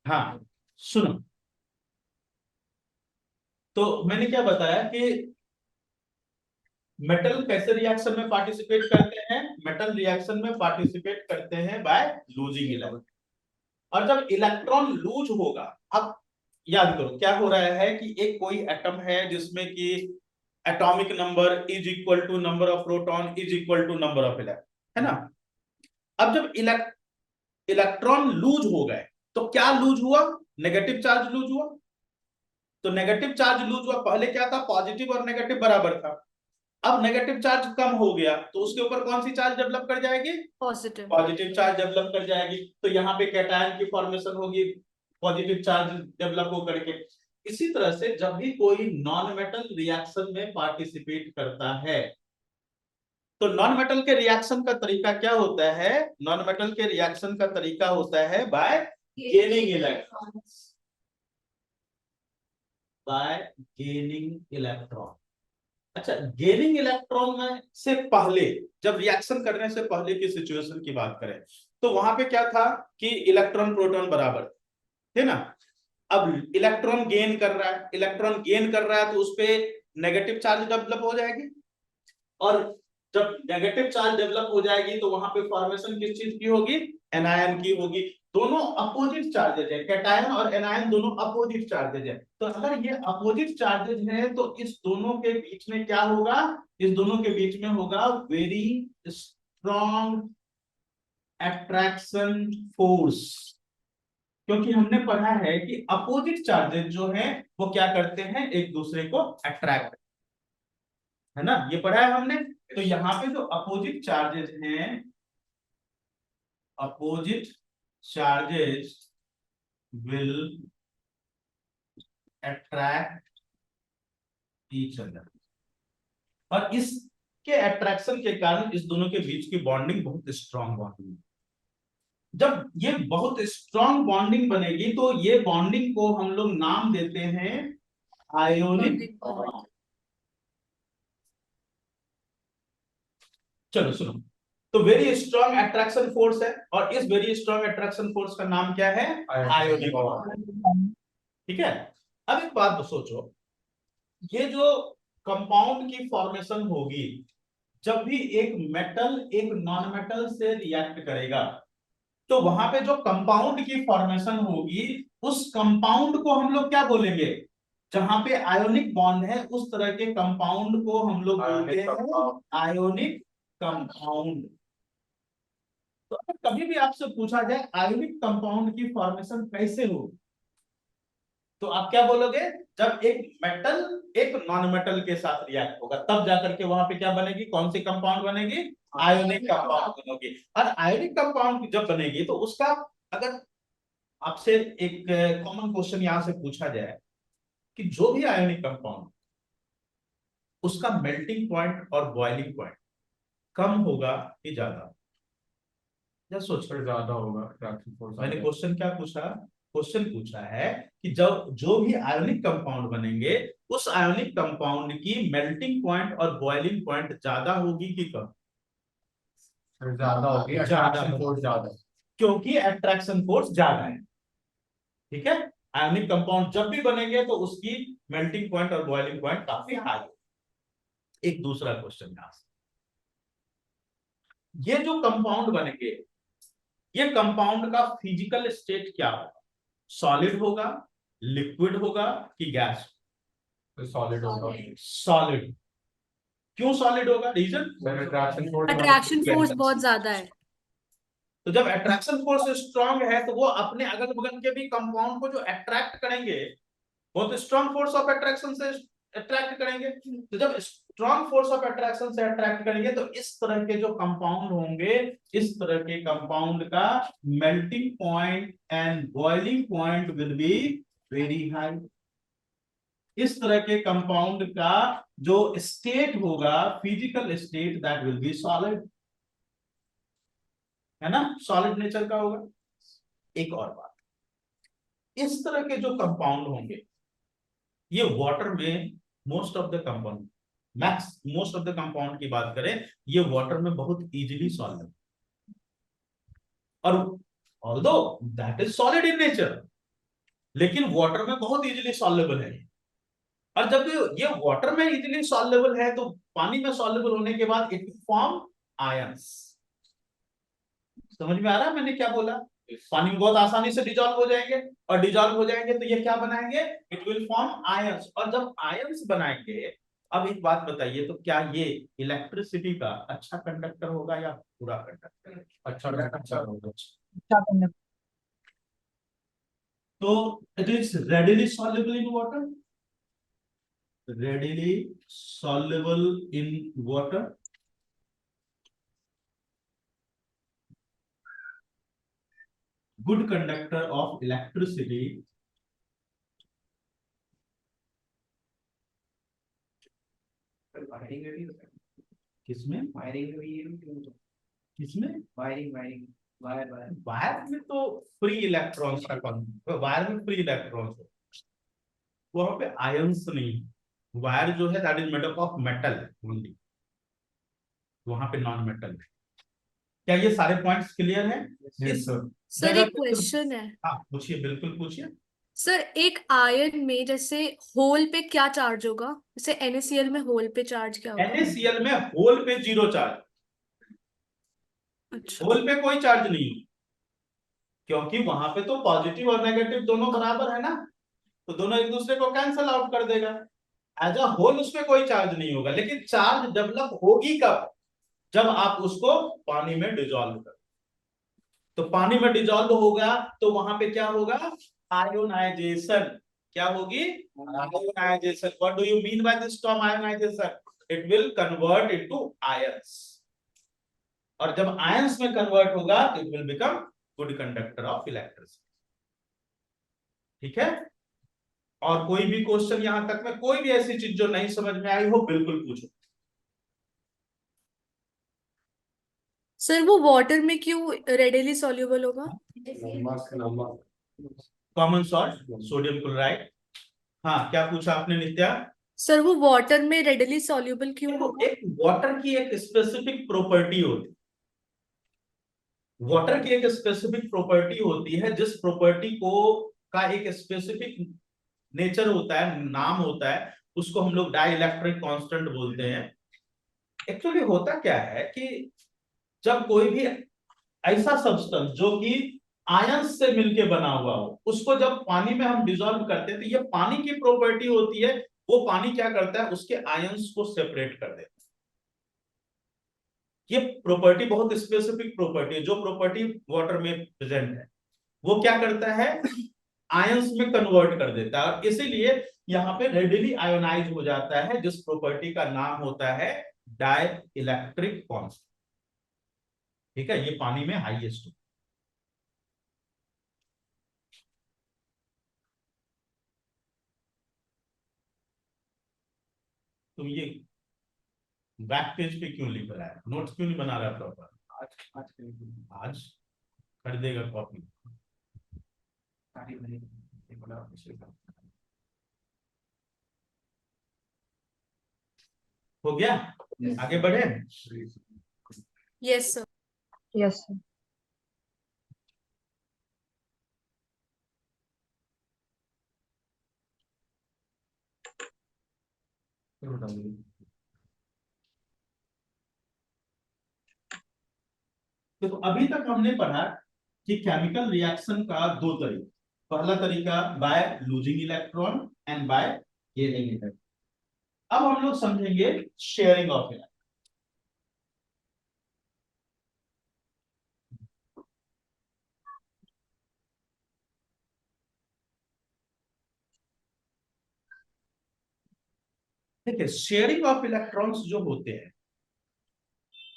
हाँ सुनो, तो मैंने क्या बताया कि मेटल कैसे रिएक्शन में पार्टिसिपेट करते हैं, मेटल रिएक्शन में पार्टिसिपेट करते हैं बाय लूजिंग इलेक्ट्रॉन। और जब इलेक्ट्रॉन लूज होगा, अब याद करो क्या हो रहा है कि एक कोई एटम है जिसमें कि atomic number is equal to number of proton is equal to number of electron, है ना। अब जब इलेक्ट्रॉन लूज हो गए तो क्या लूज हुआ, नेगेटिव चार्ज लूज हुआ। तो नेगेटिव चार्ज लूज हुआ, पहले क्या था, पॉजिटिव और नेगेटिव बराबर था। अब नेगेटिव चार्ज कम हो गया तो उसके ऊपर कौन सी चार्ज डेवलप कर जाएगी, पॉजिटिव। पॉजिटिव चार्ज डेवलप कर जाएगी। तो यहाँ पे कैटायन की फॉर्मेशन होगी पॉजिटिव चार्ज डेवलप हो करके। इसी तरह से जब भी कोई नॉन मेटल रिएक्शन में पार्टिसिपेट करता है, तो नॉन मेटल के रिएक्शन का तरीका क्या होता है, नॉन मेटल के रिएक्शन का तरीका होता है bye gaining electrons, bye gaining electron. अच्छा, गेनिंग इलेक्ट्रॉन में से पहले, जब रिएक्शन करने से पहले की सिचुएशन की बात करें, तो वहां पे क्या था कि इलेक्ट्रॉन प्रोटॉन बराबर थे ना। अब इलेक्ट्रॉन गेन कर रहा है, इलेक्ट्रॉन गेन कर रहा है तो उसपे नेगेटिव चार्ज डेवलप हो जाएगी। और जब नेगेटिव चार्ज डेवलप हो जाएगी तो वहां पे फॉर्मेशन किस चीज की होगी, एनायन की होगी। दोनों अपोजिट चार्जेज है, कैटायन और एनायन दोनों अपोजिट चार्जेज है। तो अगर ये अपोजिट चार्जेज है तो इस दोनों के बीच में क्या होगा, इस दोनों के बीच में होगा वेरी स्ट्रॉन्ग अट्रैक्शन फोर्स। क्योंकि हमने पढ़ा है कि अपोजिट चार्जेज जो है वो क्या करते हैं, एक दूसरे को अट्रैक्ट, है ना, ये पढ़ा है हमने। तो यहाँ पे जो अपोजिट चार्जेस हैं, opposite charges will attract each other. और इसके अट्रैक्शन के कारण इस दोनों के बीच की बॉन्डिंग बहुत स्ट्रांग बॉन्डिंग। जब ये बहुत स्ट्रांग बॉन्डिंग बनेगी तो ये बॉन्डिंग को हम लोग नाम देते हैं आयोनिक बॉन्ड। चलो सुनो, तो वेरी स्ट्रॉन्ग अट्रैक्शन फोर्स है और इस वेरी स्ट्रॉन्ग अट्रैक्शन फोर्स का नाम क्या है, आयोनिक बॉन्ड। ठीक है। अब एक बात सोचो, ये जो कंपाउंड की फॉर्मेशन होगी, जब भी एक मेटल एक नॉन मेटल से रिएक्ट करेगा तो वहां पे जो कंपाउंड की फॉर्मेशन होगी, उस कंपाउंड को हम लोग क्या बोलेंगे, जहां पे आयोनिक बॉन्ड है उस तरह के कंपाउंड को हम लोग बोलते हैं आयोनिक कंपाउंड। तो अगर कभी भी आपसे पूछा जाए आयोनिक कंपाउंड की फॉर्मेशन कैसे हो, तो आप क्या बोलोगे, जब एक मेटल एक नॉन मेटल के साथ रिएक्ट होगा तब जाकर के वहां पे क्या बनेगी, कौन सी कंपाउंड बनेगी, आयोनिक कंपाउंड बनेगी। और आयोनिक कंपाउंड जब बनेगी तो उसका, अगर आपसे एक कॉमन क्वेश्चन यहां से पूछा जाए कि जो भी आयोनिक कंपाउंड, उसका मेल्टिंग पॉइंट और बॉइलिंग पॉइंट कम होगा कि ज्यादा, या सोच कर ज्यादा होगा अट्रैक्शन फोर्स। मैंने क्वेश्चन क्या पूछा, क्वेश्चन पूछा है कि जब जो भी आयोनिक कंपाउंड बनेंगे उस आयोनिक कंपाउंड की मेल्टिंग पॉइंट और बॉइलिंग पॉइंट ज्यादा होगी कि कम, ज्यादा होगी, अट्रैक्शन फोर्स ज्यादा, क्योंकि अट्रैक्शन फोर्स ज्यादा है। ठीक है, आयोनिक कंपाउंड जब भी बनेंगे तो उसकी मेल्टिंग पॉइंट और बॉइलिंग पॉइंट काफी हाई है। एक दूसरा क्वेश्चन यहां से, ये जो कंपाउंड बनेंगे, ये कंपाउंड का फिजिकल स्टेट क्या होगा, सॉलिड होगा, लिक्विड होगा कि गैस, सॉलिड होगा। सॉलिड। क्यों सॉलिड होगा, रीजन, अट्रैक्शन फोर्स बहुत ज्यादा है। तो जब अट्रैक्शन फोर्स स्ट्रांग है तो वो अपने अगल बगल के भी कंपाउंड को जो अट्रैक्ट करेंगे, बहुत स्ट्रांग फोर्स ऑफ अट्रैक्शन से अट्रैक्ट करेंगे। तो जब स्ट्रांग फोर्स ऑफ अट्रैक्शन से अट्रैक्ट करेंगे तो इस तरह के जो कंपाउंड होंगे, इस तरह के कंपाउंड का melting point and boiling point will be very high. इस तरह के कंपाउंड का जो स्टेट होगा, physical state, that will be solid, है ना, सॉलिड नेचर का होगा। एक और बात, इस तरह के जो कंपाउंड होंगे ये वाटर में, most of the compound, max most of the compound की बात करें, ये वाटर में बहुत इजीली सॉल्व है। और although that is solid in nature, लेकिन वाटर में बहुत इजीली सॉल्युबल है। और जब ये वाटर में इजीली सॉल्युबल है तो पानी में सॉल्युबल होने के बाद इट फॉर्म आयंस। समझ में आ रहा है मैंने क्या बोला? पानी में बहुत आसानी से डिजॉल्व हो जाएंगे, और डिजॉल्व हो जाएंगे तो ये क्या बनाएंगे? It will form ions. और जब आयंस बनाएंगे, अब एक बात बताइए, तो क्या ये इलेक्ट्रिसिटी का अच्छा कंडक्टर होगा या बुरा कंडक्टर? अच्छा होगा। तो it is readily soluble in water, readily soluble in water, good conductor of electricity, किसमें? किसमें? वायर में तो फ्री इलेक्ट्रॉन्स का कॉन्सेप्ट, वायर में फ्री इलेक्ट्रॉन्स, वहां पे आयंस नहीं। वायर जो है that is made up of metal only, वहां पे नॉन मेटल। क्या ये सारे पॉइंट्स क्लियर हैं? Yes, sir. सर एक क्वेश्चन है। हाँ पूछिए, बिल्कुल पूछिए। सर एक आयन में जैसे होल पे क्या चार्ज होगा? जैसे NaCl में होल पे चार्ज क्या होगा? NaCl में होल पे 0 चार्ज, अच्छा। होल पे कोई चार्ज नहीं है, क्योंकि वहां पे तो पॉजिटिव और नेगेटिव दोनों बराबर है ना, तो दोनों एक दूसरे को कैंसल आउट कर देगा। एज अ होल उसमें कोई चार्ज नहीं होगा, लेकिन चार्ज डेवलप होगी कब? जब आप उसको पानी में डिजॉल्व कर, तो पानी में डिजॉल्व होगा तो वहां पे क्या होगा? आयोनाइजेशन। क्या होगी? Ionization. What do you mean by this term ionization? It will convert into ions, और जब आयंस में कन्वर्ट होगा तो it will become good conductor of electricity. ठीक है? और कोई भी क्वेश्चन यहां तक में, कोई भी ऐसी चीज जो नहीं समझ में आई हो, बिल्कुल पूछो। सर वो वाटर में क्यों रेडिली सॉल्युबल होगा? Common salt, sodium chloride. हाँ, क्या पूछा आपने नित्या? सर वो वाटर में रेडिली सॉल्युबल क्यों होगा? एक वाटर की एक स्पेसिफिक प्रॉपर्टी होती है, वाटर की एक स्पेसिफिक प्रॉपर्टी होती है, जिस प्रॉपर्टी को का एक स्पेसिफिक नेचर होता है, नाम होता है, उसको हम लोग डाई इलेक्ट्रिक कांस्टेंट बोलते हैं। एक्चुअली होता क्या है कि जब कोई भी ऐसा सब्सटेंस जो कि आयंस से मिलके बना हुआ हो, उसको जब पानी में हम डिसॉल्व करते हैं, तो ये पानी की प्रॉपर्टी होती है, वो पानी क्या करता है? उसके आयंस को सेपरेट कर देता है। ये प्रॉपर्टी बहुत स्पेसिफिक प्रॉपर्टी है, जो प्रॉपर्टी वाटर में प्रेजेंट है, वो क्या करता है? आयंस में कन्वर्ट कर देता है, और इसीलिए यहाँ पे रेडिली आयोनाइज हो जाता है, जिस प्रॉपर्टी का नाम होता है डाई इलेक्ट्रिक कांस्टेंट। ठीक है? ये पानी में हाईएस्ट। तुम ये बैक पेज पे क्यों लिख रहा है? नोट्स क्यों नहीं बना रहा प्रॉपर? आज खरीदेगा कॉपी। हो गया? आगे बढ़े? Yes sir. Yes sir. देखो अभी तक हमने पढ़ा कि केमिकल रिएक्शन का दो तरीका। पहला तरीका by losing electron and bye gaining electron. अब हम लोग समझेंगे शेयरिंग ऑफ इलेक्ट्रॉन। ठीक है? शेयरिंग ऑफ इलेक्ट्रॉन्स जो होते हैं,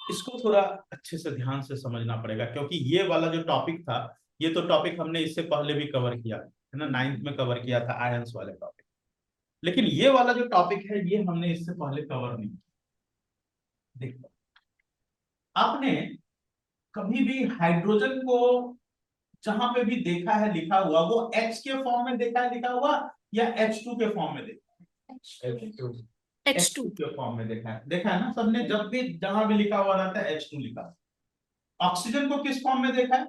इसको थोड़ा अच्छे से ध्यान से समझना पड़ेगा, क्योंकि ये वाला जो टॉपिक था, ये तो टॉपिक हमने इससे पहले भी कवर किया है ना, 9th में कवर किया था आयंस वाले टॉपिक। लेकिन ये वाला जो टॉपिक है, ये हमने इससे पहले कवर नहीं किया। देखो, आपने कभी भी हाइड्रोजन को जहां पे भी देखा है लिखा हुआ, वो H के फॉर्म में देखा है लिखा हुआ, या H2 के फॉर्म में देखा है? H2 के फॉर्म में देखा है ना सबने? जब भी जहां भी लिखा हुआ रहता है H2 लिखा। ऑक्सीजन को किस फॉर्म में देखा है?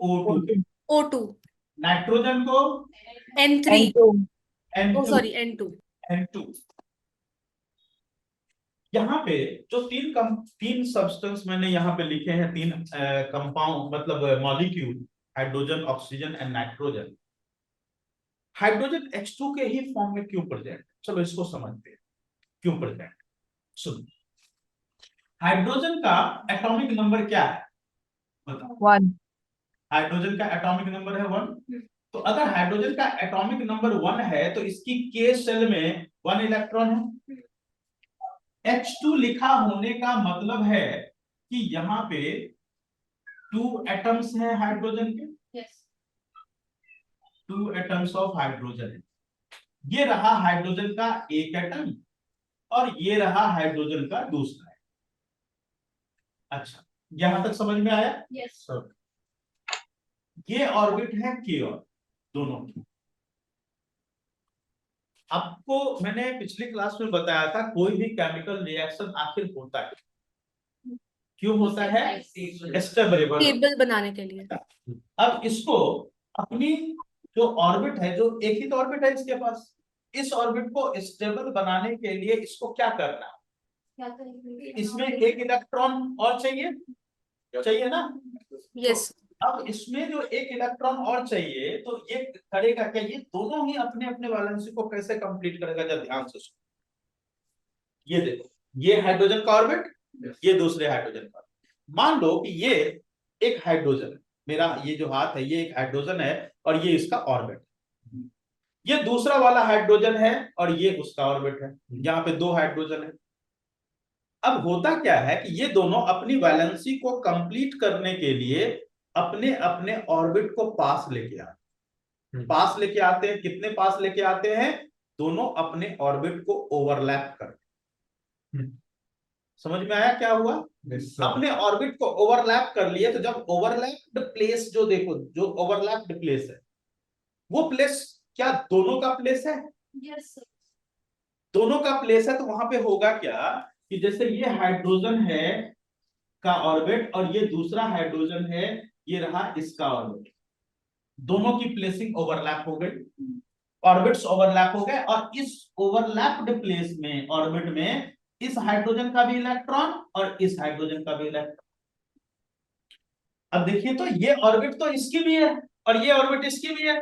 O2 के। O2 नाइट्रोजन को N3 N2. ओ N2 सॉरी N2 N2। यहाँ पे जो तीन सब्सटेंस मैंने यहाँ पे लिखे हैं, तीन कंपाउंड मतलब molecule, hydrogen, oxygen and nitrogen. Hydrogen H2 के ही फॉर्म में क्यों प्रेजेंट? चलो इसको समझते हैं क्यों प्रेजेंट। सुनो, हाइड्रोजन का एटॉमिक नंबर क्या है बताओ। 1. हाइड्रोजन का एटॉमिक नंबर है 1। तो अगर हाइड्रोजन का एटॉमिक नंबर 1 है तो इसकी के सेल में 1 इलेक्ट्रॉन है। H2 लिखा होने का मतलब है कि यहाँ पे 2 एटम्स हैं हाइड्रोजन के। 2 एटम्स ऑफ हाइड्रोजन है। ये रहा हाइड्रोजन का एक एटम और ये रहा हाइड्रोजन का दूसरा। अच्छा, यहां तक समझ में आया? सब। ये ऑर्बिट है k और दोनों की। आपको मैंने पिछली क्लास में बताया था कोई भी केमिकल रिएक्शन आखिर होता है क्यों होता है? स्टेबल। टेबल बनाने के लिए। अब इसको अपनी जो ऑर्बिट है, जो एक ही तो ऑर्बिट है इसके पास, इस ऑर्बिट को स्टेबल बनाने के लिए इसको क्या करना है? इसमें एक इलेक्ट्रॉन और चाहिए ना? यस अब इसमें जो एक इलेक्ट्रॉन और चाहिए तो ये करेगा क्या? ये दोनों ही अपने अपने वैलेंसी को कैसे कंप्लीट करेगा? जब ध्यान से सुनो, ये देखो, ये हाइड्रोजन का ऑर्बिट, ये दूसरे हाइड्रोजन का। मान लो कि ये एक हाइड्रोजन है, मेरा ये जो हाथ है ये एक हाइड्रोजन है और ये इसका ऑर्बिट। ये दूसरा वाला हाइड्रोजन है और ये उसका ऑर्बिट है। यहाँ पे 2 हाइड्रोजन है। अब होता क्या है कि ये दोनों अपनी वैलेंसी को कंप्लीट करने के लिए अपने अपने ऑर्बिट को पास लेके आते हैं। कितने पास लेके आते हैं? दोनों अपने ऑर्बिट को ओवरलैप कर। समझ में आया क्या हुआ? अपने ऑर्बिट को ओवरलैप कर लिए। तो जब ओवरलैप्ड प्लेस जो देखो, जो ओवरलैप्ड प्लेस है वो प्लेस क्या दोनों का प्लेस है? दोनों का प्लेस है। तो वहां पे होगा क्या कि जैसे ये हाइड्रोजन है का ऑर्बिट और ये दूसरा हाइड्रोजन है, ये रहा इसका ऑर्बिट, दोनों की प्लेसिंग ओवरलैप हो गई, ऑर्बिट्स ओवरलैप हो गए। और इस ओवरलैप्ड प्लेस में ऑर्बिट में इस हाइड्रोजन का भी इलेक्ट्रॉन और इस हाइड्रोजन का भी इलेक्ट्रॉन। अब देखिए तो ये ऑर्बिट तो इसकी भी है और ये ऑर्बिट इसकी भी है।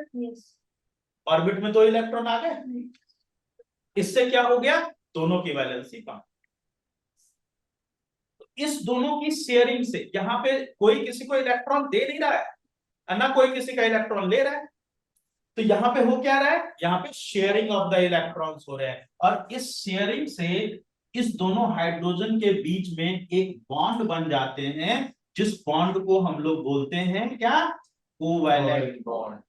ऑर्बिट में 2 इलेक्ट्रॉन आ गए। इससे क्या हो गया? दोनों की वैलेंसी कम। इस दोनों की शेयरिंग से यहाँ पे कोई किसी को इलेक्ट्रॉन दे नहीं रहा है ना, कोई किसी का इलेक्ट्रॉन ले रहा है। तो यहाँ पे हो क्या रहा है? यहाँ पे शेयरिंग ऑफ द इलेक्ट्रॉन्स हो रहे हैं और इस शेयरिंग से इस दोनों हाइड्रोजन के बीच में एक बॉन्ड बन जाते हैं, जिस बॉन्ड को हम लोग बोलते हैं क्या? Covalent bond.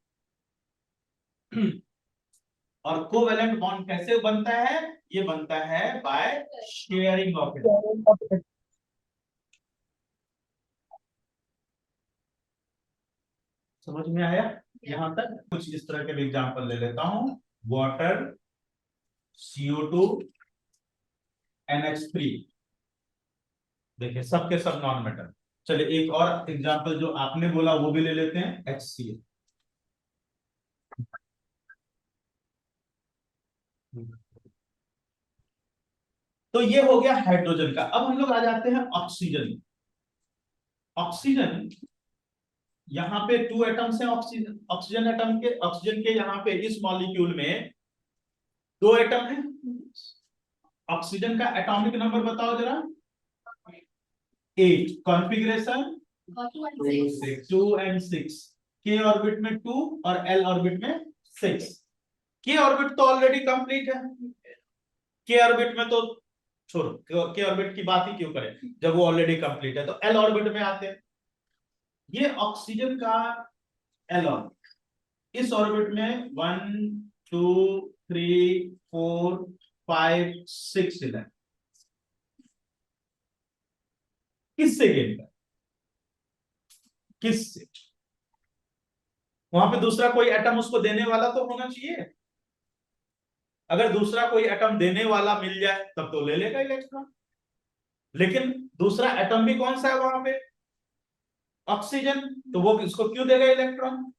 और कोवैलेंट बॉन्ड कैसे बनता है? ये बनता है बाय शेयरिंग ऑफ इलेक्ट्रॉन। समझ में आया? यहां तक कुछ इस तरह के एग्जांपल ले लेता हूं। Water, CO2, NH3। देखिए सबके सब नॉन मेटल। चलिए एक और एग्जांपल जो आपने बोला वो भी ले लेते हैं, HCl। तो ये हो गया हाइड्रोजन का। अब हम लोग आ जाते हैं ऑक्सीजन। ऑक्सीजन यहाँ पे 2 एटम्स हैं। ऑक्सीजन एटम के, ऑक्सीजन के यहाँ पे इस मॉलिक्यूल में 2 एटम हैं। ऑक्सीजन का एटॉमिक नंबर बताओ जरा। 8। Configuration 2 and 6। k ऑर्बिट में 2 और l ऑर्बिट में 6। k ऑर्बिट तो ऑलरेडी कंप्लीट है। k ऑर्बिट में तो छोड़ो, k ऑर्बिट की बात ही क्यों करें जब वो ऑलरेडी कंप्लीट है। तो l ऑर्बिट में आते हैं। ये ऑक्सीजन का l ऑर्बिट, इस ऑर्बिट में 1 2 3 4 5 6 है। किससे गेन कर? किससे? वहां पे दूसरा कोई एटम उसको देने वाला तो होना चाहिए। अगर दूसरा कोई एटम देने वाला मिल जाए तब तो ले लेगा इलेक्ट्रॉन। लेकिन दूसरा एटम भी कौन सा है वहां पे? ऑक्सीजन। तो वो इसको क्यों देगा इलेक्ट्रॉन?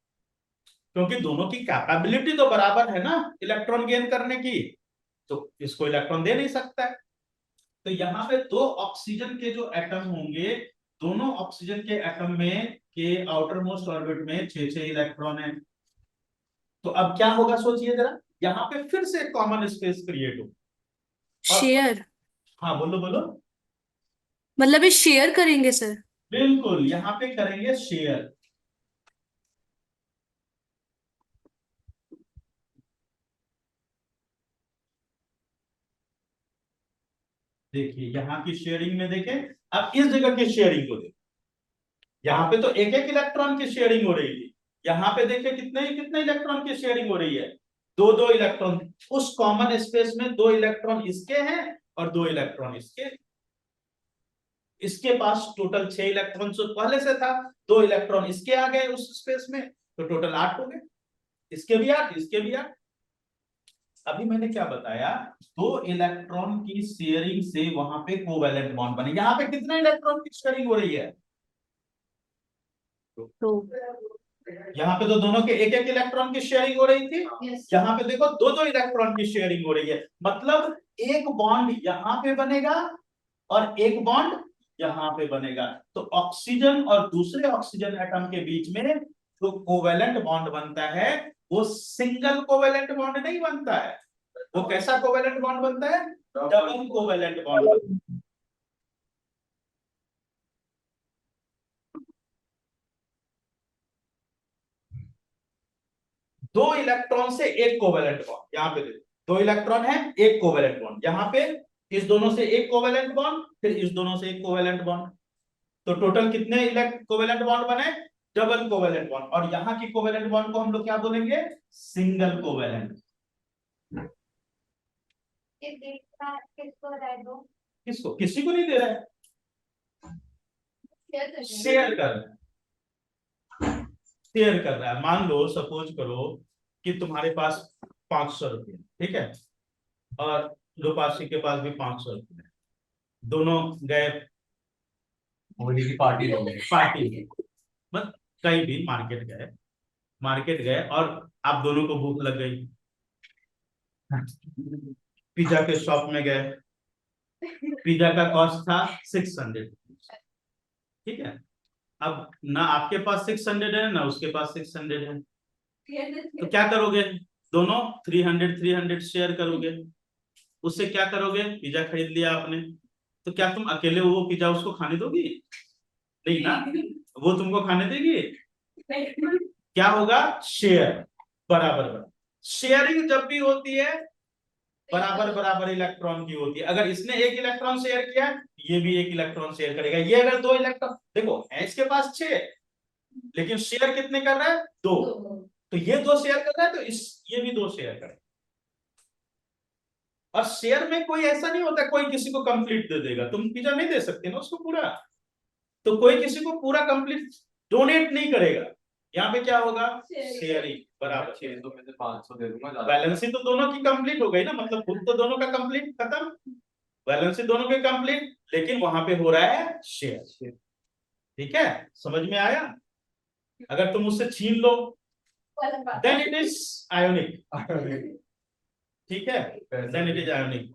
क्योंकि दोनों की कैपेबिलिटी तो बराबर है ना इलेक्ट्रॉन गेन करने की, तो इसको इलेक्ट्रॉन दे नहीं सकता है। तो यहाँ पे दो ऑक्सीजन के जो एटम होंगे, दोनों ऑक्सीजन के एटम में के आउटर मोस्ट ऑर्बिट में 6 इलेक्ट्रॉन है। तो अब क्या होगा सोचिए जरा, यहाँ पे फिर से कॉमन स्पेस क्रिएट हो और शेयर, हाँ बोलो बोलो। मतलब ये शेयर करेंगे सर? बिल्कुल, यहाँ पे करेंगे शेयर। देखिए यहाँ की शेयरिंग में देखें, अब इस जगह की शेयरिंग को देखिए, यहाँ पे तो एक एक इलेक्ट्रॉन की शेयरिंग हो रही थी, यहाँ पे देखिए कितने कितने इलेक्ट्रॉन की शेयरिंग हो रही है, दो दो इलेक्ट्रॉन। उस कॉमन स्पेस में दो इलेक्ट्रॉन इसके हैं और दो इलेक्ट्रॉन इसके। इसके पास टोटल 6 इलेक्ट्रॉन तो पहले से था, दो इलेक्ट्रॉन इसके आ गए उस स्पेस में, तो टोटल 8 हो गए। इसके भी 8, इसके भी 8। अभी मैंने क्या बताया, दो इलेक्ट्रॉन की शेयरिंग से वहां पे कोवैलेंट बॉन्ड बने। यहाँ पे कितने इलेक्ट्रॉन की शेयरिंग हो रही है? तो यहाँ पे तो दोनों के एक एक इलेक्ट्रॉन की शेयरिंग हो रही थी, यहाँ पे देखो दो दो इलेक्ट्रॉन की शेयरिंग हो रही है। मतलब एक बॉन्ड यहाँ पे बनेगा और एक बॉन्ड यहाँ पे बनेगा। तो ऑक्सीजन और दूसरे ऑक्सीजन एटम के बीच में जो कोवैलेंट बॉन्ड बनता है वो सिंगल कोवैलेंट बॉन्ड नहीं बनता है। वो कैसा कोवैलेंट बॉन्ड बनता है? डबल कोवैलेंट बॉन्ड बनता है। दो इलेक्ट्रॉन से एक कोवैलेंट बॉन्ड, यहाँ पे देखो दो इलेक्ट्रॉन है, एक कोवैलेंट बॉन्ड। यहाँ पे इस दोनों से एक कोवैलेंट बॉन्ड, फिर इस दोनों से एक कोवैलेंट बॉन्ड। तो टोटल कितने कोवैलेंट बॉन्ड बने? Double covalent bond. और यहाँ की कोवैलेंट बॉन्ड को हम लोग क्या बोलेंगे? Single covalent. किसको? किसी को नहीं दे रहा है, शेयर कर रहा है, शेयर कर रहा है। मान लो सपोज करो कि तुम्हारे पास 500 रुपये, ठीक है, और लोपाशी के पास भी 500 रुपये, दोनों गए होली की पार्टी हो गई। पार्टी, मतलब कहीं भी मार्केट गए और आप दोनों को भूख लग गई, पिज्जा के शॉप में गए, पिज्जा का कॉस्ट था 600, ठीक है। अब ना आपके पास 600 है ना उसके पास 600 है, तो क्या करोगे? दोनों 300 शेयर करोगे। उससे क्या करोगे? पिज्जा खरीद लिया आपने, तो क्या तुम अकेले वो पिज्जा उसको खाने दोगी? नहीं ना, वो तुमको खाने देगी? क्या होगा? शेयर, बराबर बराबर। शेयरिंग जब भी होती है बराबर बराबर इलेक्ट्रॉन की होती है। अगर इसने एक इलेक्ट्रॉन शेयर किया, ये भी एक इलेक्ट्रॉन शेयर करेगा। ये अगर दो इलेक्ट्रॉन, देखो है इसके पास 6, लेकिन शेयर कितने कर रहा है? 2। तो ये 2 शेयर कर रहा है, तो ये भी 2 शेयर कर रहा है। और शेयर में कोई ऐसा नहीं होता कोई किसी को कंप्लीट दे देगा, तुम पिज्जा नहीं दे सकते ना उसको पूरा, तो कोई किसी को पूरा कंप्लीट डोनेट नहीं करेगा। यहाँ पे क्या होगा? शेयरिंग, बराबर। 600 में से 500 दे दूंगा। बैलेंस तो दोनों की कंप्लीट हो गई ना, मतलब खुद तो दोनों का कंप्लीट खत्म, बैलेंस दोनों के कंप्लीट, लेकिन वहां पे हो रहा है शेयर। ठीक है, समझ में आया? अगर तुम उससे छीन लो देन इट इज आयोनिक, ठीक है, then it is ionic.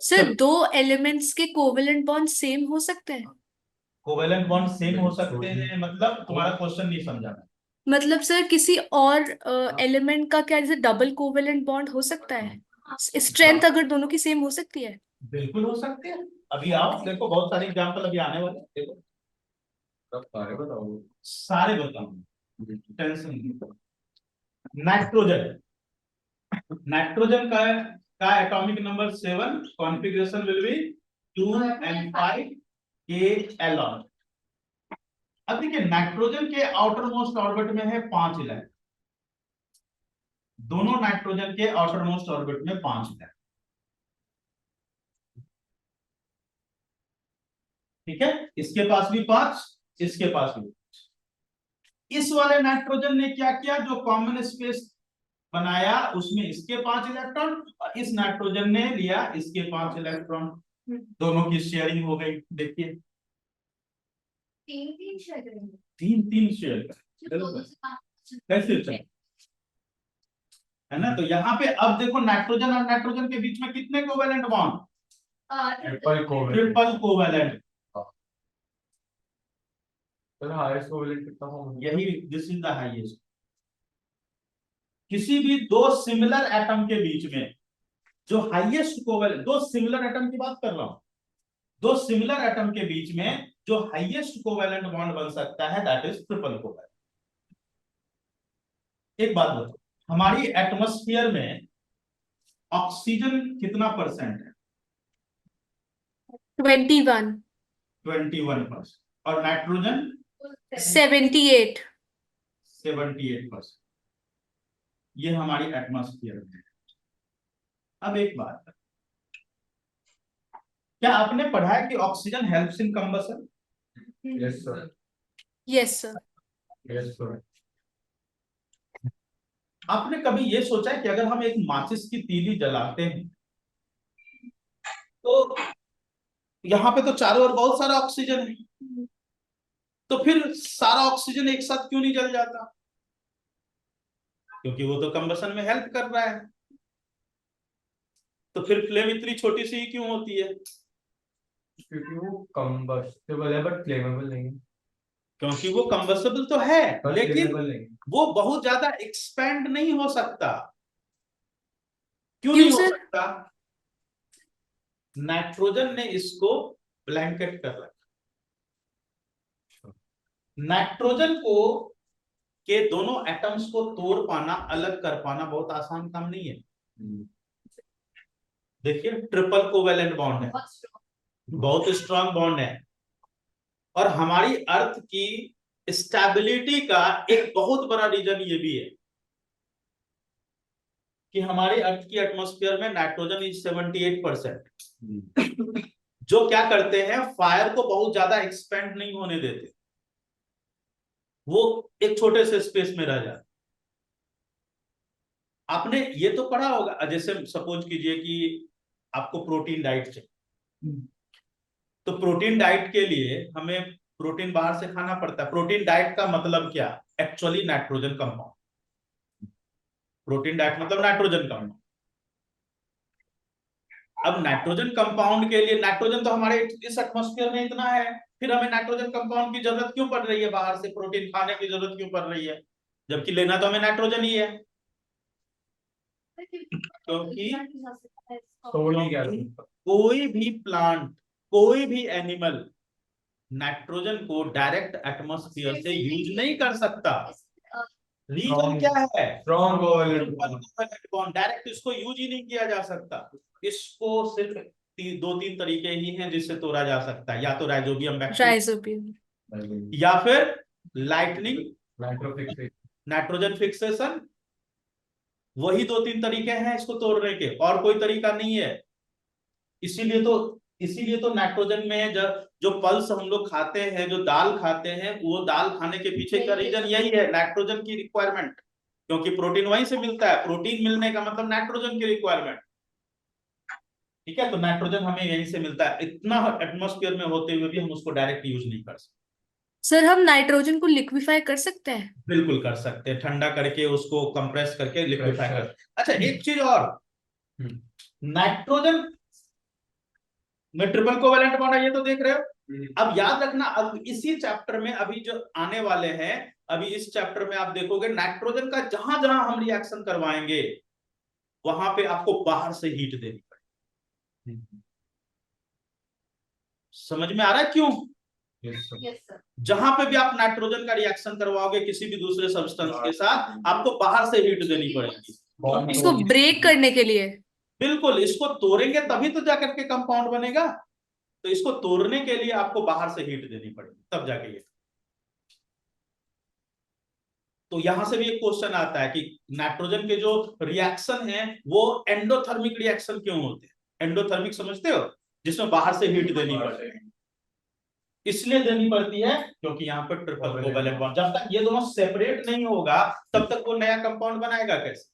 Sir दो एलिमेंट्स के कोवेलेंट बॉन्ड सेम हो सकते हैं? कोवेलेंट बॉन्ड सेम हो सकते हैं, मतलब तुम्हारा क्वेश्चन नहीं समझा। मतलब सर किसी और एलिमेंट का क्या जैसे डबल कोवेलेंट बॉन्ड हो सकता है? स्ट्रेंथ अगर दोनों की सेम हो सकती है? बिल्कुल हो सकते हैं। अभी आओ देखो, बहुत सारे एग्जांपल अभी आने वाले हैं, देखो सब सारे बताओ। सारे बताऊंगा, टेंशन नहीं। नाइट्रोजन, नाइट्रोजन का atomic number 7, configuration will be 2n5 K-Lon। अब देखिए नाइट्रोजन के आउटर मोस्ट ऑर्बिट में है 5 इलेक्ट्रॉन, दोनों नाइट्रोजन के आउटर मोस्ट ऑर्बिट में 5 इलेक्ट्रॉन, ठीक है, इसके पास भी 5, इसके पास भी 5। इस वाले नाइट्रोजन ने क्या किया, जो कॉमन स्पेस बनाया उसमें इसके 5 इलेक्ट्रॉन, और इस नाइट्रोजन ने लिया इसके 5 इलेक्ट्रॉन, दोनों की शेयरिंग हो गई। देखिए 3-3 शेयर, कैसे चल है ना। तो यहाँ पे अब देखो नाइट्रोजन और नाइट्रोजन के बीच में कितने covalent bond, triple covalent. Triple covalent. तो हाईएस्ट कोवेलेंट कितना होगा? यही दिस इज द हाईएस्ट। किसी भी दो सिमिलर एटम के बीच में जो हाईएस्ट कोवेलेंट, दो सिमिलर एटम की बात कर रहा हूं, दो सिमिलर एटम के बीच में जो हाईएस्ट कोवेलेंट बॉन्ड बन सकता है दैट इज ट्रिपल कोवेलेंट। एक बात बताओ, हमारी एटमॉस्फेयर में ऑक्सीजन कितना परसेंट है? 21, 21%। और नाइट्रोजन 78। 78%। ये हमारी एटमॉस्फेयर में है। अब एक बात, क्या आपने पढ़ा है कि oxygen helps in combustion? Yes sir. Yes sir. Yes sir. आपने कभी ये सोचा है कि अगर हम एक माचिस की तीली जलाते हैं तो यहाँ पे तो चारों ओर बहुत सारा ऑक्सीजन है, तो फिर सारा ऑक्सीजन एक साथ क्यों नहीं जल जाता? क्योंकि वो तो कंबशन में हेल्प कर रहा है। तो फिर फ्लेम इतनी छोटी सी ही क्यों होती है? क्योंकि वो कंबस्टेबल है बट फ्लेमेबल नहीं है। क्योंकि वो कंबस्टेबल तो है पर लेकिन फ्लेमेबल नहीं। वो बहुत ज्यादा एक्सपेंड नहीं हो सकता। क्यों क्यों नहीं हो सर? सकता? नाइट्रोजन ने इसको ब्लैंकेट कर रखा। नाइट्रोजन को के दोनों एटम्स को तोड़ पाना, अलग कर पाना बहुत आसान काम नहीं है। देखिए ट्रिपल कोवेलेंट बॉन्ड है, बहुत स्ट्रांग बॉन्ड है। और हमारी अर्थ की स्टेबिलिटी का एक बहुत बड़ा रीजन ये भी है कि हमारे अर्थ की एटमॉस्फेयर में नाइट्रोजन इज 78%, जो क्या करते हैं, फायर को बहुत ज्यादा एक्सपेंड नहीं होने देते, वो एक छोटे से स्पेस में रह जाते। आपने ये तो पढ़ा होगा, जैसे सपोज कीजिए कि आपको प्रोटीन डाइट चाहिए, तो प्रोटीन डाइट के लिए हमें प्रोटीन बाहर से खाना पड़ता है। प्रोटीन डाइट का मतलब क्या? Actually nitrogen compound. Protein diet मतलब नाइट्रोजन कंपाउंड। अब नाइट्रोजन कंपाउंड के लिए, नाइट्रोजन तो हमारे इस एटमॉस्फेयर में इतना है, फिर हमें नाइट्रोजन कंपाउंड की जरूरत क्यों पड़ रही है? बाहर से प्रोटीन खाने की जरूरत क्यों पड़ रही है, जबकि लेना तो हमें नाइट्रोजन ही है? क्योंकि कोई भी प्लांट, कोई भी एनिमल नाइट्रोजन को डायरेक्ट एटमॉस्फेयर से यूज नहीं कर सकता। रीजन क्या है? स्ट्रॉन्ग कोवेलेंट बॉन्ड, डायरेक्ट इसको यूज ही नहीं किया जा सकता। इसको सिर्फ दो तीन तरीके ही हैं जिससे तोड़ा जा सकता है, या तो राइजोबियम बैक्टीरिया, राइजोबियम, या फिर लाइटनिंग नाइट्रोफिक्सेशन। Nitrogen fixation. वही दो तीन तरीके हैं इसको तोड़ने के, और कोई तरीका नहीं है। इसीलिए तो नाइट्रोजन में जो पल्स हम लोग खाते हैं, जो दाल खाते हैं, वो दाल खाने के पीछे का रीजन यही है, नाइट्रोजन की रिक्वायरमेंट। क्योंकि प्रोटीन वहीं से मिलता है, प्रोटीन मिलने का मतलब नाइट्रोजन की रिक्वायरमेंट। ठीक है, तो नाइट्रोजन हमें यहीं से मिलता है। इतना एटमॉस्फेयर में होते हुए भी हम उसको डायरेक्ट यूज नहीं कर सकते। सर हम नाइट्रोजन को लिक्विफाई कर सकते हैं? बिल्कुल कर सकते हैं, ठंडा करके उसको कंप्रेस करके लिक्विफाई कर। अच्छा एक चीज और, नाइट्रोजन में ट्रिपल कोवेलेंट बॉन्ड है, ये तो देख रहे हो। अब याद रखना, अब इसी चैप्टर में अभी जो आने वाले हैं, अभी इस चैप्टर में आप देखोगे नाइट्रोजन का जहां जहां हम रिएक्शन करवाएंगे वहां पे आपको बाहर से हीट देनी पड़ेगी। समझ में आ रहा है क्यों? जहां पे भी आप नाइट्रोजन का रिएक्शन करवाओगे किसी भी दूसरे सब्सटेंस के साथ, आपको बाहर से हीट देनी पड़ेगी। इसको ब्रेक करने के लिए? बिल्कुल, इसको तोड़ेंगे तभी तो जाकर के कंपाउंड बनेगा। तो इसको तोड़ने के लिए आपको बाहर से हीट देनी पड़ेगी, तब जाके ये। तो यहां से भी एक क्वेश्चन आता है कि नाइट्रोजन के जो रिएक्शन है वो एंडोथर्मिक रिएक्शन क्यों होते हैं? एंडोथर्मिक समझते हो, जिसमें बाहर से हीट देनी पड़ती है। इसलिए देनी पड़ती है क्योंकि यहाँ पर ट्रिपल कोवेलेंट बॉन्ड, जब तक ये दोनों सेपरेट नहीं होगा तब तक वो नया कंपाउंड बनाएगा कैसे?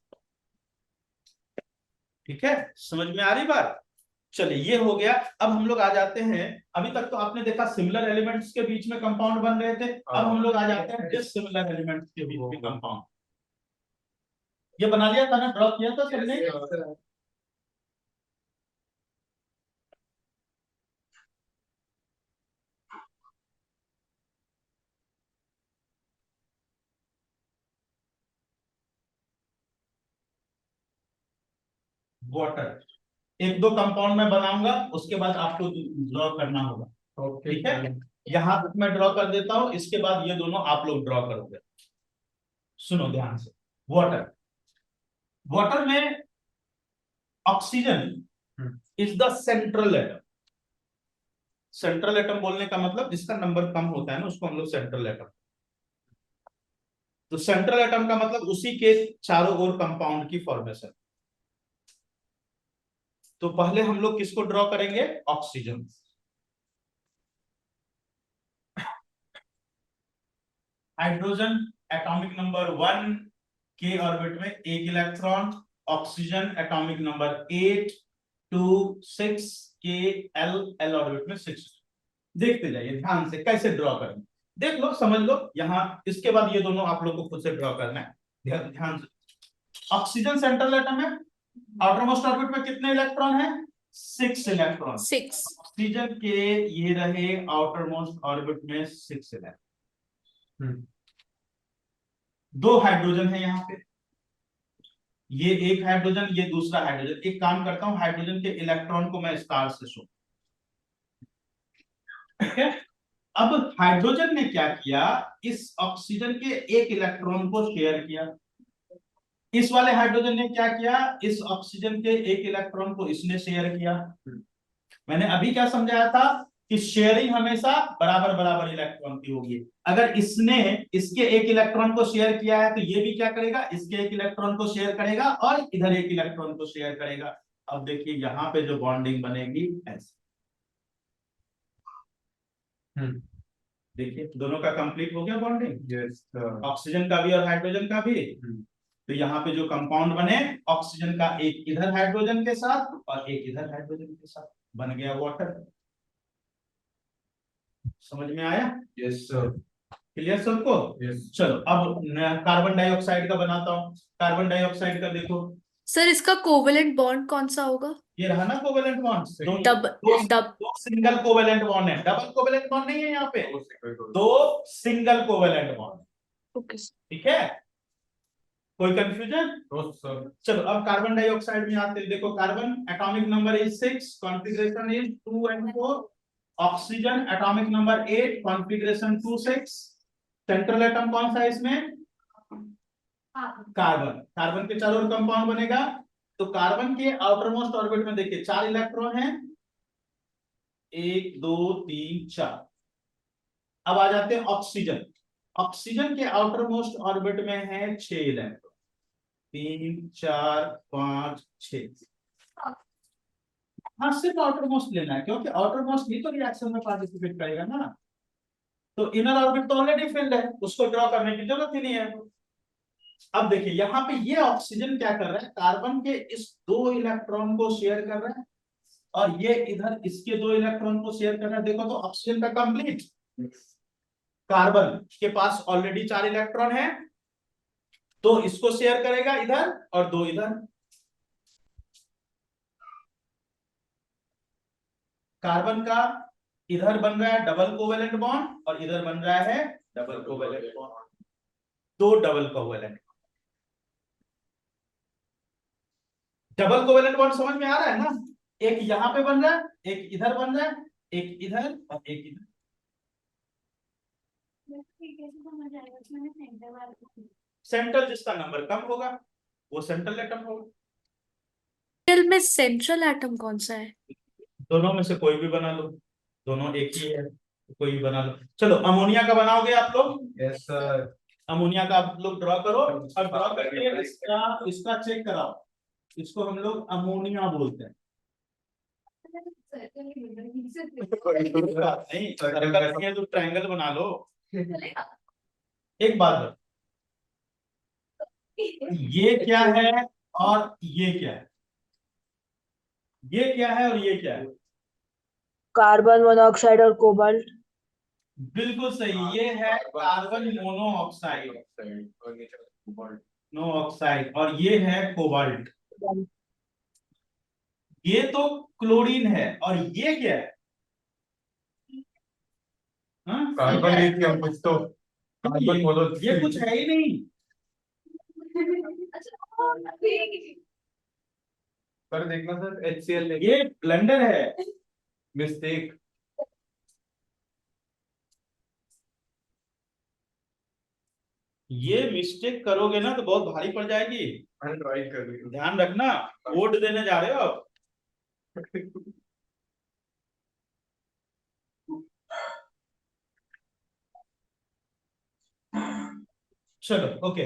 ठीक है, समझ में आ रही बात? चलिए ये हो गया। अब हम लोग आ जाते हैं, अभी तक तो आपने देखा सिमिलर एलिमेंट्स के बीच में कंपाउंड बन रहे थे, अब हम लोग आ जाते हैं डिसिमिलर एलिमेंट्स के बीच में कंपाउंड। ये बना लिया था ना, ड्रॉ किया था सबने? वाटर, एक दो कंपाउंड में बनाऊंगा, उसके बाद आपको ड्रॉ करना होगा। ओके ठीक है, यहां तक मैं ड्रॉ कर देता हूं, इसके बाद ये दोनों आप लोग ड्रॉ करोगे। सुनो ध्यान से, वाटर, वाटर में oxygen is the central atom. Central atom बोलने का मतलब जिसका नंबर कम होता है ना, उसको हम लोग सेंट्रल एटम। तो सेंट्रल एटम का मतलब उसी के चारों ओर कंपाउंड की फॉर्मेशन। तो पहले हम लोग किसको ड्रॉ करेंगे? ऑक्सीजन। हाइड्रोजन एटॉमिक नंबर 1 के ऑर्बिट में 1 इलेक्ट्रॉन, ऑक्सीजन एटॉमिक नंबर 8 2 6 के एल ऑर्बिट में 6। देखते जाइए ध्यान से कैसे ड्रॉ करेंगे, देख लो समझ लो यहां। इसके बाद ये दोनों आप लोग को खुद से ड्रॉ करना है, ध्यान से। ऑक्सीजन सेंट्रल एटम है, आउटर मोस्ट ऑर्बिट में कितने इलेक्ट्रॉन है? 6 इलेक्ट्रॉन। 6। ऑक्सीजन के ये रहे आउटर मोस्ट ऑर्बिट में 6 इलेक्ट्रॉन। 2 हाइड्रोजन है यहाँ पे, ये एक हाइड्रोजन, ये दूसरा हाइड्रोजन। एक काम करता हूं, हाइड्रोजन के इलेक्ट्रॉन को मैं स्टार से शो, ठीक है। अब हाइड्रोजन ने क्या किया, इस ऑक्सीजन के एक इलेक्ट्रॉन को शेयर किया। इस वाले हाइड्रोजन ने क्या किया, इस ऑक्सीजन के एक इलेक्ट्रॉन को इसने शेयर किया। मैंने अभी क्या समझाया था कि शेयरिंग हमेशा बराबर बराबर इलेक्ट्रॉन की होगी। अगर इसने इसके एक इलेक्ट्रॉन को शेयर किया है तो ये भी क्या करेगा, इसके एक इलेक्ट्रॉन को शेयर करेगा और इधर एक इलेक्ट्रॉन को शेयर करेगा। अब देखिए यहां पे जो बॉन्डिंग बनेगी ऐसे, देखिए दोनों का कंप्लीट हो गया बॉन्डिंग, ऑक्सीजन का भी और हाइड्रोजन का भी। तो यहाँ पे जो कंपाउंड बने, ऑक्सीजन का एक इधर हाइड्रोजन के साथ और एक इधर हाइड्रोजन के साथ, बन गया वाटर। समझ में आया? Yes sir. क्लियर सबको? यस। चलो अब कार्बन डाइऑक्साइड का बनाता हूँ। कार्बन डाइऑक्साइड का देखो, सर इसका कोवेलेंट बॉन्ड कौन सा होगा? ये रहा ना कोवेलेंट बॉन्ड, डब दो सिंगल कोवेलेंट बॉन्ड है, डबल कोवेलेंट बॉन्ड नहीं है यहाँ पे, दो सिंगल कोवेलेंट बॉन्ड। ओके। ठीक है, कोई कंफ्यूजन? चलो अब कार्बन डाइऑक्साइड में आते हैं। देखो carbon atomic number is 6, configuration is 2 and 4। Oxygen atomic number 8, configuration 2 6। Central atom कौन सा है इसमें? कार्बन। कार्बन के चारों ओर कंपाउंड बनेगा। तो कार्बन के आउटर मोस्ट ऑर्बिट में देखिए 4 इलेक्ट्रॉन है, 1 2 3 4। अब आ जाते हैं ऑक्सीजन। ऑक्सीजन के आउटर मोस्ट ऑर्बिट में है 6 इलेक्ट्रॉन, 3 4 5 6। हाँ सिर्फ आउटर मोस्ट लेना है, क्योंकि आउटर मोस्ट ही तो रिएक्शन में पार्टिसिपेट करेगा ना। तो इनर ऑर्बिट तो ऑलरेडी फिल्ड है, उसको ड्रॉ करने की जरूरत ही नहीं है। अब देखिए यहाँ पे ये ऑक्सीजन क्या कर रहा है, कार्बन के इस 2 इलेक्ट्रॉन को शेयर कर रहा है और ये इधर इसके 2 इलेक्ट्रॉन को शेयर कर रहा है। देखो तो ऑक्सीजन का कंप्लीट। कार्बन के पास ऑलरेडी 4 इलेक्ट्रॉन है, तो इसको शेयर करेगा इधर और 2 इधर। कार्बन का इधर बन रहा है डबल कोवेलेंट बॉन्ड और इधर बन रहा है double covalent bond, 2 double covalent. Double covalent bond समझ में आ रहा है ना? एक यहां पे बन रहा है, एक इधर बन रहा है, एक इधर और एक इधर। सेंट्रल जिसका नंबर कम होगा वो सेंट्रल एटम होगा। में सेंट्रल एटम कौन सा है? दोनों में से कोई भी बना लो, दोनों एक ही है, कोई भी बना लो। चलो अमोनिया का बनाओगे आप लोग? Yes sir. अमोनिया का आप लोग ड्रॉ करो और ड्रॉ करके इसका चेक कराओ। इसको हम लोग अमोनिया बोलते हैं। नहीं सर्कल तो ट्रायंगल बना लो। एक बात बता, ये क्या है और ये क्या है? ये क्या है और ये क्या है? कार्बन मोनोऑक्साइड और कोबाल्ट। बिल्कुल सही, ये है कार्बन मोनोऑक्साइड, नो ऑक्साइड, और ये है कोबाल्ट। ये तो क्लोरीन है, और ये क्या है? हाँ, ये कार्बन क्या है? लिथियम कुछ तो, कार्बन बोलो। ये कुछ है ही नहीं। सर देखना सर, HCl ये ब्लेंडर है। मिस्टेक। ये मिस्टेक करोगे ना तो बहुत भारी पड़ जाएगी। मैंने ट्राई कर ली। ध्यान रखना, कोड देने जा रहे हो आप। चलो ओके।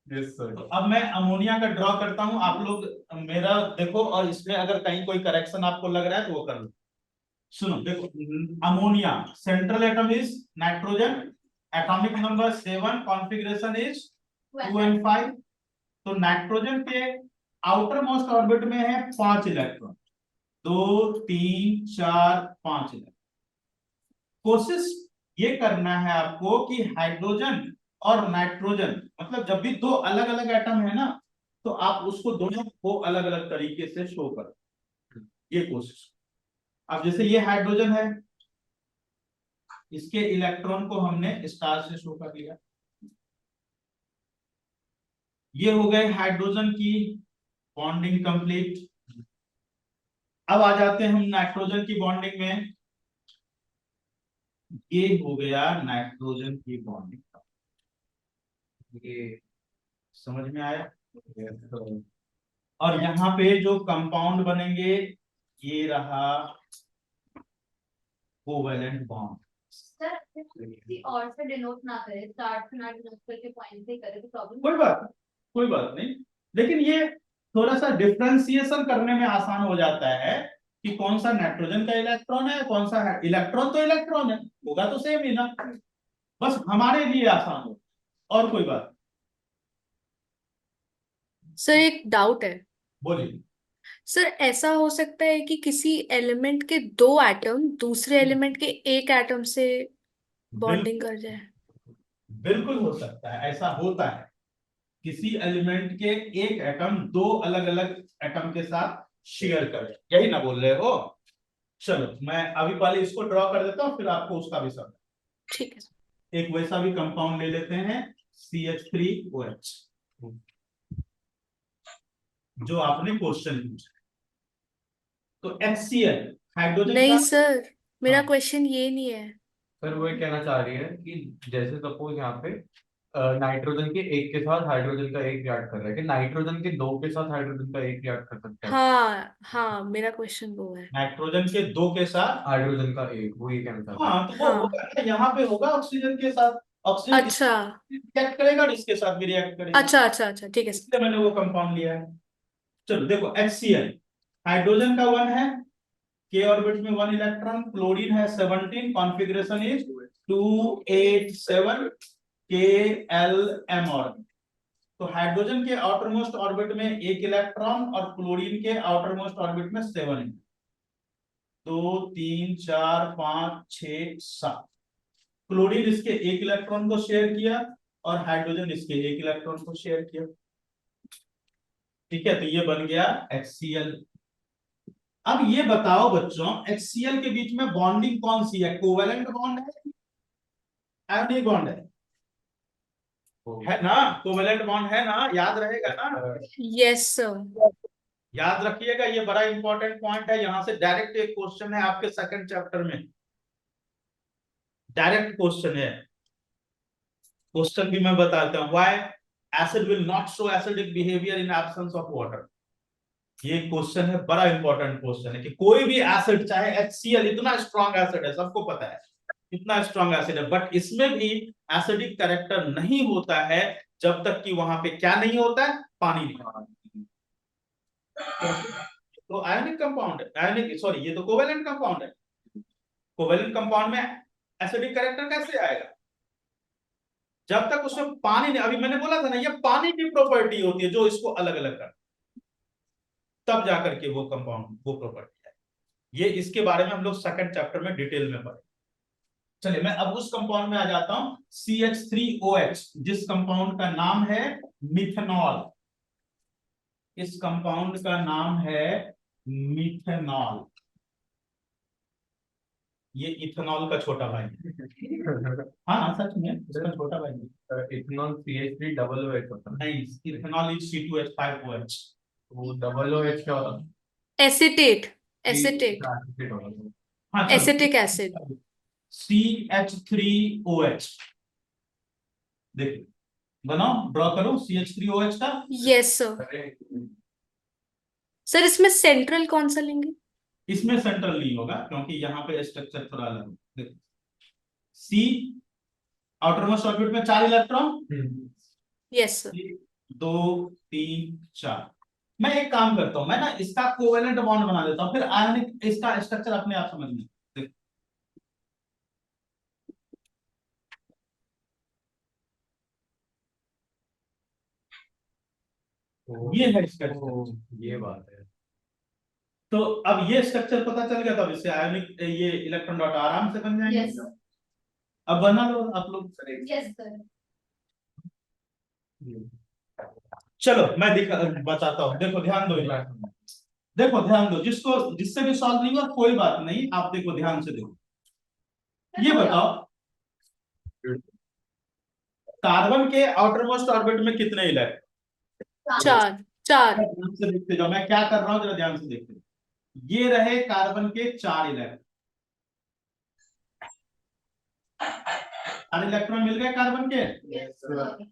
Yes sir. तो अब मैं अमोनिया का ड्रॉ करता हूं, आप लोग मेरा देखो, और इसमें अगर कहीं कोई करेक्शन आपको लग रहा है तो वो कर लो। सुनो देखो, ammonia central atom is nitrogen, atomic number 7, configuration is 2 and 5। तो नाइट्रोजन के आउटर मोस्ट ऑर्बिट में है 5 इलेक्ट्रॉन, 2 3 4 5 इलेक्ट्रॉन। कोशिश ये करना है आपको कि हाइड्रोजन और नाइट्रोजन, मतलब जब भी दो अलग अलग एटम है ना, तो आप उसको दोनों को अलग अलग तरीके से शो करो, ये कोशिश। अब जैसे ये हाइड्रोजन है, इसके इलेक्ट्रॉन को हमने स्टार से शो कर लिया। ये हो गए हाइड्रोजन की बॉन्डिंग कंप्लीट। अब आ जाते हैं हम नाइट्रोजन की बॉन्डिंग में। ये हो गया नाइट्रोजन की बॉन्डिंग, ये समझ में आया? और यहाँ पे जो कंपाउंड बनेंगे, ये रहा कोवेलेंट बॉन्ड। सर किसी और से डिनोट ना करे, स्टार्ट से ना डिनोट करके पॉइंट से करे तो प्रॉब्लम। कोई बात नहीं, लेकिन ये थोड़ा सा डिफरेंशिएशन करने में आसान हो जाता है कि कौन सा नाइट्रोजन का इलेक्ट्रॉन है, कौन सा है। इलेक्ट्रॉन तो इलेक्ट्रॉन है, होगा तो सेम ही ना, बस हमारे लिए आसान हो, और कोई बात। सर एक डाउट है। बोलिए। सर ऐसा हो सकता है कि किसी एलिमेंट के दो एटम दूसरे एलिमेंट के एक एटम से बॉन्डिंग कर जाए? बिल्कुल हो सकता है, ऐसा होता है। किसी एलिमेंट के एक एटम दो अलग अलग एटम के साथ शेयर करे, यही ना बोल रहे हो? चलो मैं अभी पहले इसको ड्रॉ कर देता हूँ, फिर आपको उसका भी समझ। ठीक है। एक वैसा भी कंपाउंड ले लेते हैं, CH3OH, जो आपने क्वेश्चन पूछा। तो HCl हाइड्रोजन नहीं का। सर, मेरा हाँ। क्वेश्चन ये नहीं है। सर वो ये कहना चाह रही है कि जैसे सपोज यहाँ पे नाइट्रोजन के एक के साथ हाइड्रोजन का एक रिएक्ट कर रहा है, कि नाइट्रोजन के दो के साथ हाइड्रोजन का एक रिएक्ट कर सकता है। हाँ हाँ, मेरा क्वेश्चन वो है। नाइट्रोजन के दो के साथ हाइड्रोजन का एक, वो ये कहना चाहता है। हाँ, तो वो हाँ। होगा ना, यहाँ पे होगा ऑक्सीजन के साथ। ऑक्सीजन अच्छा रिएक्ट करेगा और इसके साथ भी रिएक्ट करेगा, अच्छा अच्छा अच्छा, ठीक है सर। इसलिए मैंने वो कंपाउंड लिया है। चलो देखो, HCl हाइड्रोजन का 1 है, k ऑर्बिट में 1 इलेक्ट्रॉन, क्लोरीन है 17, कॉन्फ़िगरेशन इज 2 8 7 KLM ऑर्बिट। तो हाइड्रोजन के आउटर मोस्ट ऑर्बिट में 1 इलेक्ट्रॉन और क्लोरीन के आउटर मोस्ट ऑर्बिट में 7, 2 3 4 5 6 7। क्लोरीन इसके 1 इलेक्ट्रॉन को शेयर किया और हाइड्रोजन इसके 1 इलेक्ट्रॉन को शेयर किया। ठीक है, तो ये बन गया HCl। अब ये बताओ बच्चों, HCl के बीच में बॉन्डिंग कौन सी है? कोवेलेंट बॉन्ड है, आयोनिक बॉन्ड है ना? कोवेलेंट बॉन्ड है ना, याद रहेगा ना? Yes sir. याद रखिएगा, ये बड़ा इंपॉर्टेंट पॉइंट है। यहां से डायरेक्ट एक क्वेश्चन है आपके सेकंड चैप्टर में, डायरेक्ट क्वेश्चन है। क्वेश्चन भी मैं बताता हूं, why acid will not show acidic behaviour in absence of water. ये क्वेश्चन है, बड़ा इंपॉर्टेंट क्वेश्चन है कि कोई भी एसिड, चाहे HCl इतना स्ट्रॉन्ग एसिड है, सबको पता है इतना स्ट्रॉन्ग एसिड है, बट इसमें भी एसिडिक कैरेक्टर नहीं होता है जब तक कि वहां पे क्या नहीं होता है, पानी नहीं। तो आयनिक कंपाउंड है, आयनिक सॉरी, ये तो कोवेलेंट कंपाउंड है। कोवेलेंट कंपाउंड में एसिडिक कैरेक्टर कैसे आएगा? जब तक उसमें पानी नहीं, अभी मैंने बोला था ना, ये पानी की प्रॉपर्टी होती है जो इसको अलग अलग करता है। तब जाकर के वो कंपाउंड, वो प्रॉपर्टी है। ये इसके बारे में हम लोग सेकंड चैप्टर में डिटेल में पढ़ेंगे। चलिए मैं अब उस कंपाउंड में आ जाता हूं, CH3OH, जिस कंपाउंड का नाम है मिथेनॉल। इस कंपाउंड का नाम है मिथेनॉल। ये इथेनॉल का छोटा भाई है। हाँ सच में इसका छोटा भाई है। इथेनॉल CH3 डबल OH होता है। नहीं, इथेनॉल इज C2H5OH। वो डबल OH क्या होता है? एसिटेट, एसिटेट, एसिड होता है। हाँ चलो, एसिटिक एसिड। CH3OH। देखिए बनाओ, ड्रॉ करो CH3OH का। Yes sir. अरे सर इसमें सेंट्रल कौन सा लेंगे? इसमें सेंट्रल नहीं होगा क्योंकि यहाँ पे स्ट्रक्चर थोड़ा अलग है। C आउटरमोस्ट ऑर्बिट में 4 इलेक्ट्रॉन, यस सर। 2 3 4। मैं एक काम करता हूं, मैं ना इसका कोवेलेंट बॉन्ड बना देता हूं, फिर आयनिक इसका स्ट्रक्चर अपने आप समझ में। ये है इसका structure। ये बात है। तो अब ये स्ट्रक्चर पता चल गया, तब इससे आयनिक ये इलेक्ट्रॉन डॉट आराम से बन जाएंगे। यस अब बना लो आप लोग। Yes sir. चलो मैं बताता हूँ, देखो ध्यान दो, देखो ध्यान दो, जिससे भी सॉल्व नहीं हुआ कोई बात नहीं, आप देखो ध्यान से देखो। ये बताओ कार्बन के आउटरमोस्ट ऑर्बिट में कितने इलेक्ट्रॉन? 4 4। ध्यान से देखते जाओ, मैं क्या कर रहा हूं जरा ध्यान से देखते जाओ। ये रहे कार्बन के 4 इलेक्ट्रॉन, 4 इलेक्ट्रॉन मिल गए कार्बन के।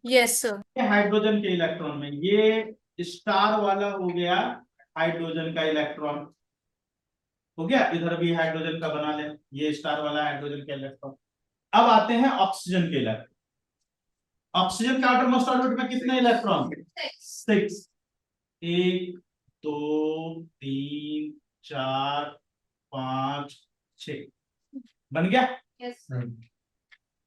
Yes sir. हाइड्रोजन के इलेक्ट्रॉन में ये स्टार वाला हो गया हाइड्रोजन का इलेक्ट्रॉन, हो गया। इधर भी हाइड्रोजन का बना ले, ये स्टार वाला हाइड्रोजन का इलेक्ट्रॉन। अब आते हैं ऑक्सीजन के इलेक्ट्रॉन। ऑक्सीजन के आउटरमोस्ट ऑर्बिट में कितने इलेक्ट्रॉन? 6। 1 2 3 4 5 6 बन गया। यस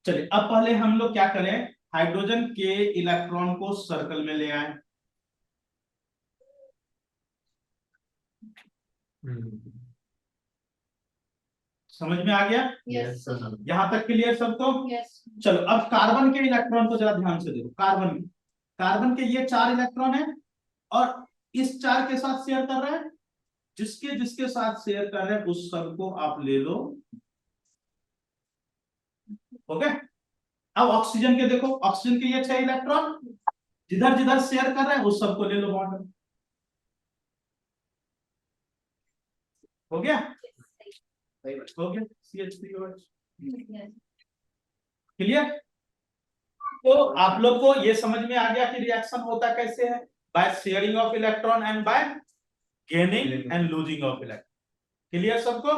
चलिए अब पहले हम लोग क्या करें, हाइड्रोजन के इलेक्ट्रॉन को सर्कल में ले आए। समझ में आ गया? यस यहां तक क्लियर सबको? यस चलो अब कार्बन के इलेक्ट्रॉन को जरा ध्यान से देखो। कार्बन के ये 4 इलेक्ट्रॉन है और इस 4 के साथ शेयर कर रहा है। जिसके जिसके साथ शेयर कर रहे हैं उस सब को आप ले लो। ओके, अब ऑक्सीजन के देखो, ऑक्सीजन के ये 6 इलेक्ट्रॉन, जिधर जिधर शेयर कर रहे हैं उस सबको ले लो बॉन्ड। हो गया? हो गया CH3OH। क्लियर? तो आप लोग को ये समझ में आ गया कि रिएक्शन होता कैसे है, by sharing of electron and bye gaining and losing of electron. Clear सबको?